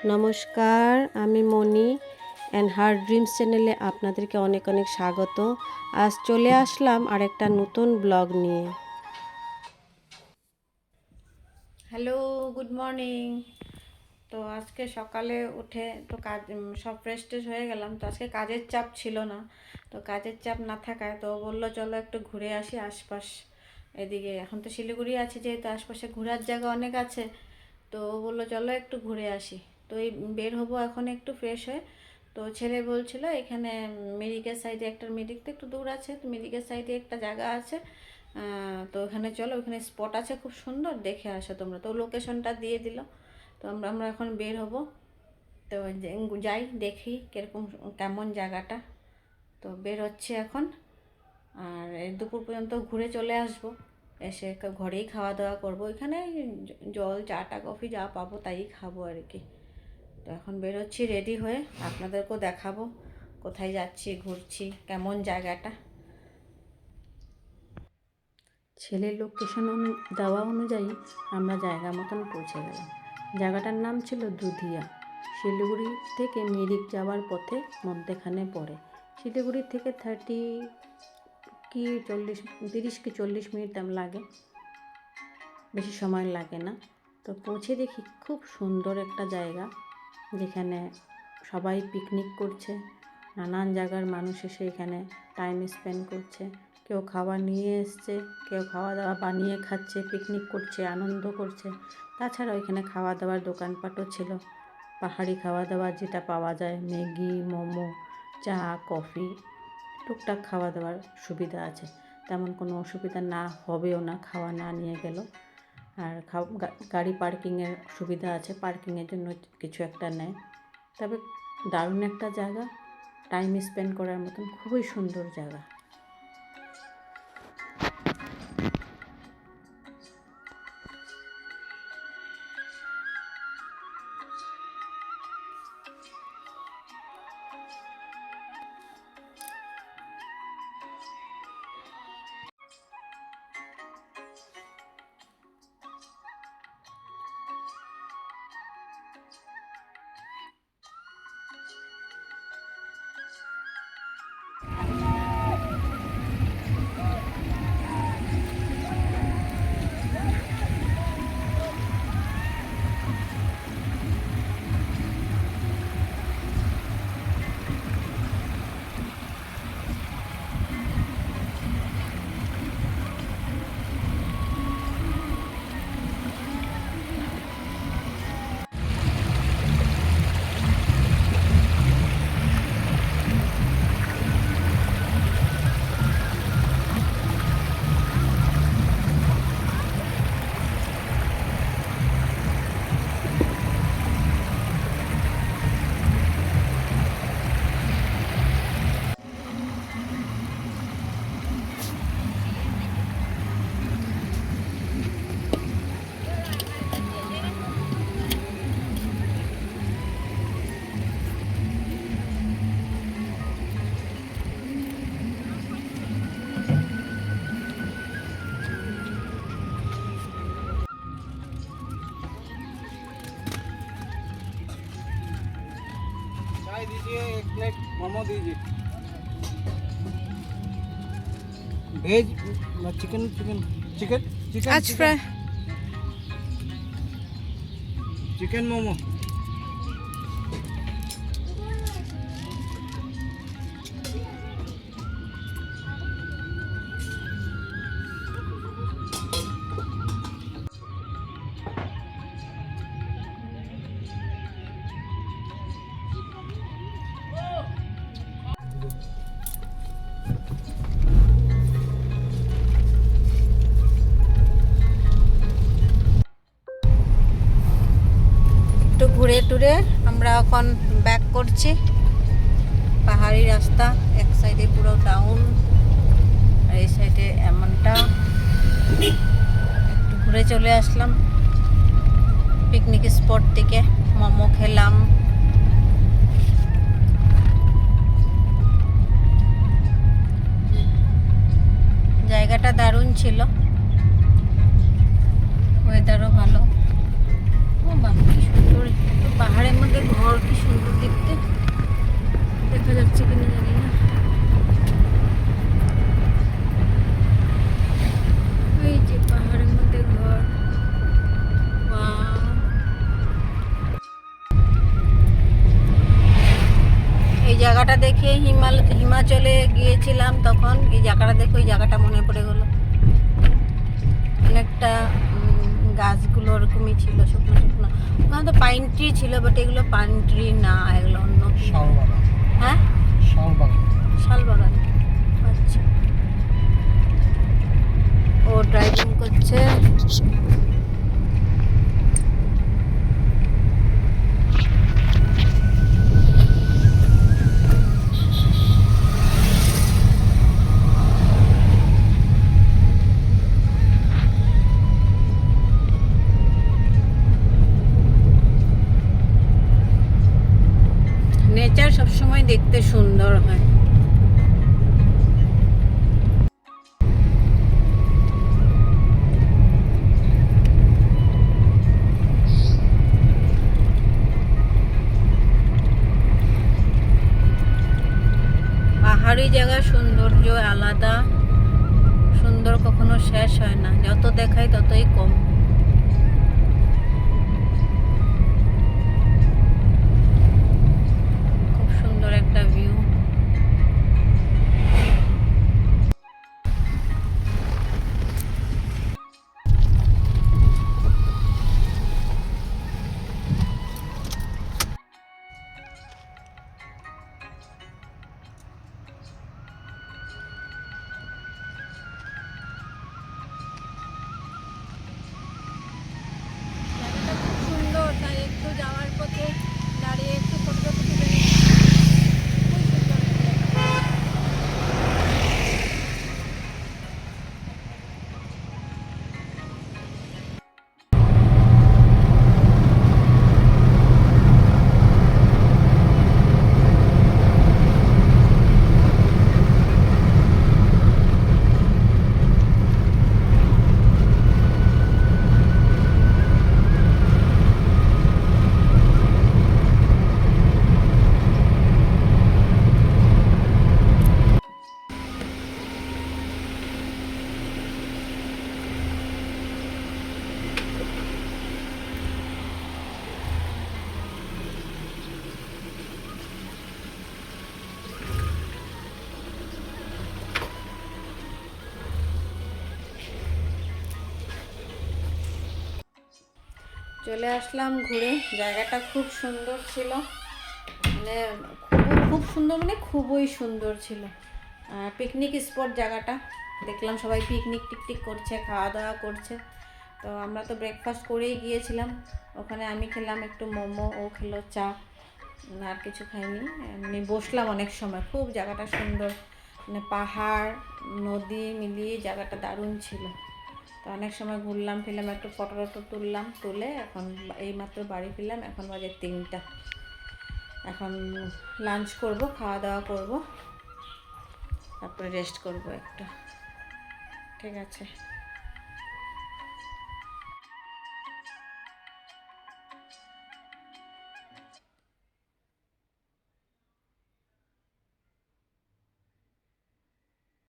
নমস্কার, আমি মনি and her dreams চ্যানেলে আপনাদেরকে অনেক অনেক স্বাগত। আজ চলে আসলাম আরেকটা নতুন ব্লগ নিয়ে। Hello, good morning. তো আজকে সকালে উঠে তো কাজ সব ফ্রেশ ট্রেশ হয়ে গেলাম। তো আজকে কাজের চাপ ছিল না। তো কাজের চাপ না থাকায় তো বললো চলো একটু ঘুরে আসি আশপাশ এদিকে। এখন তো শিলিগুড়ি আছে, যেহেতু আশপাশে ঘোরার জায়গা অনেক আছে। তো বললো চলো একটু ঘুরে আসি। তো এই বের হবো এখন একটু ফ্রেশ হয়ে। তো ছেলে বলছিল এখানে মিরিকের সাইডে একটা, মিরিক তো একটু দূর আছে, তো মিরিকের সাইডে একটা জায়গা আছে, তো ওখানে চলো, ওখানে স্পট আছে খুব সুন্দর, দেখে আসো তোমরা। তো লোকেশনটা দিয়ে দিল। তো আমরা এখন বের হব। তো যাই দেখি কীরকম কেমন জায়গাটা। তো বের হচ্ছে এখন। আর দুপুর পর্যন্ত ঘুরে চলে আসব। এসে ঘরেই খাওয়া দাওয়া করবো। এখানে জল চাটা কফি যা পাবো তাই খাবো আর কি। তো এখন বেরোচ্ছি রেডি হয়ে, আপনাদেরকেও দেখাবো কোথায় যাচ্ছি, ঘুরছি, কেমন জায়গাটা। ছেলের লোকেশন দেওয়া অনুযায়ী আমরা জায়গা মতন পৌঁছে গেলাম। জায়গাটার নাম ছিল দুধিয়া। শিলিগুড়ি থেকে মিরিক যাওয়ার পথে মধ্যেখানে পড়ে। শিলিগুড়ি থেকে 30 কি 40 মিনিট লাগে, বেশি সময় লাগে না। তো পৌঁছে দেখি খুব সুন্দর একটা জায়গা, যেখানে সবাই পিকনিক করছে। নানান জায়গার মানুষ এসে এখানে টাইম স্পেন্ড করছে। কেউ খাবার নিয়ে এসছে, কেউ খাওয়া দাওয়া বানিয়ে খাচ্ছে, পিকনিক করছে, আনন্দ করছে। তাছাড়াও এখানে খাওয়া দাওয়ার দোকানপাটও ছিল। পাহাড়ি খাওয়া দাওয়া যেটা পাওয়া যায়, ম্যাগি, মোমো, চা, কফি, টুকটাক খাওয়া দাওয়ার সুবিধা আছে। তেমন কোনো অসুবিধা না হবেও না খাওয়া না নিয়ে গেল। আর গাড়ি পার্কিংয়ের সুবিধা আছে, পার্কিংয়ের জন্য কিছু একটা নেয়। তবে দারুণ একটা জায়গা, টাইম স্পেন্ড করার মতন খুবই সুন্দর জায়গা। चाय दीजिए, 1 प्लेट मोमो दीजिए, veg chicken chicken chicken chicken आज फ्राई चिकन मोमो। একটু ঘুরে টুরে আমরা এখন ব্যাক করছি। পাহাড়ি রাস্তা, এক সাইডে পুরো টাউন, আর এই সাইডে এমনটা। একটু ঘুরে চলে আসলাম পিকনিক স্পট থেকে, মোমো খেলাম। জায়গাটা দারুণ ছিল, ওয়েদারও ভালো। ও বাহ, কি সুন্দর পাহাড়ের মধ্যে ঘর কি সুন্দর দেখতে, দেখা যাচ্ছে কিনা জানি না। এই যে পাহাড়ের মধ্যে ঘর, ওয়াও। এই জায়গাটা দেখে হিমাচলে গিয়েছিলাম তখন, এই জায়গাটা দেখে ওই জায়গাটা মনে পড়ে গেল। অনেকটা গাছগুলো ওরকমই ছিল, শুকনো শুকনো। ওখানে তো পাইন ট্রি ছিল, বাট এগুলো পাইন ট্রি না, এগুলো অন্য কি। শাল বাগান। হ্যাঁ, শাল বাগান। শাল বাগান। আচ্ছা, ও ড্রাইভিং করছে। নেচার সবসময় দেখতে সুন্দর হয়। পাহাড়ি জায়গার সৌন্দর্য আলাদা, সুন্দর কখনো শেষ হয় না, যত দেখায় ততই কম। খুব সুন্দর একটা ভিউ। জায়গাটা খুব সুন্দর, তাই একটু যাওয়ার পথে দাঁড়িয়ে একটু ফটো তুলে নিলাম। খুব সুন্দর একটা জায়গা। চলে আসলাম ঘুরে, জায়গাটা খুব সুন্দর ছিল, মানে খুব সুন্দর, মানে খুবই সুন্দর ছিল। পিকনিক স্পট জায়গাটা, দেখলাম সবাই পিকনিক টিকটিক করছে, খাওয়া দাওয়া করছে। তো আমরা তো ব্রেকফাস্ট করেই গিয়েছিলাম, ওখানে আমি খেলাম একটু মোমো, ও খেলো চা, আর কিছু খাইনি। এমনি বসলাম অনেক সময়, খুব জায়গাটা সুন্দর, মানে পাহাড় নদী মিলিয়ে জায়গাটা দারুণ ছিল। তো অনেক সময় ঘুরলাম ফিরলাম, একটু ফটো টটো তুললাম, তুলে এখন এইমাত্র বাড়ি ফিরলাম, এখন বাজে 3টা। এখন লাঞ্চ করব, খাওয়া দাওয়া করব, তারপরে রেস্ট করব একটু। ঠিক আছে।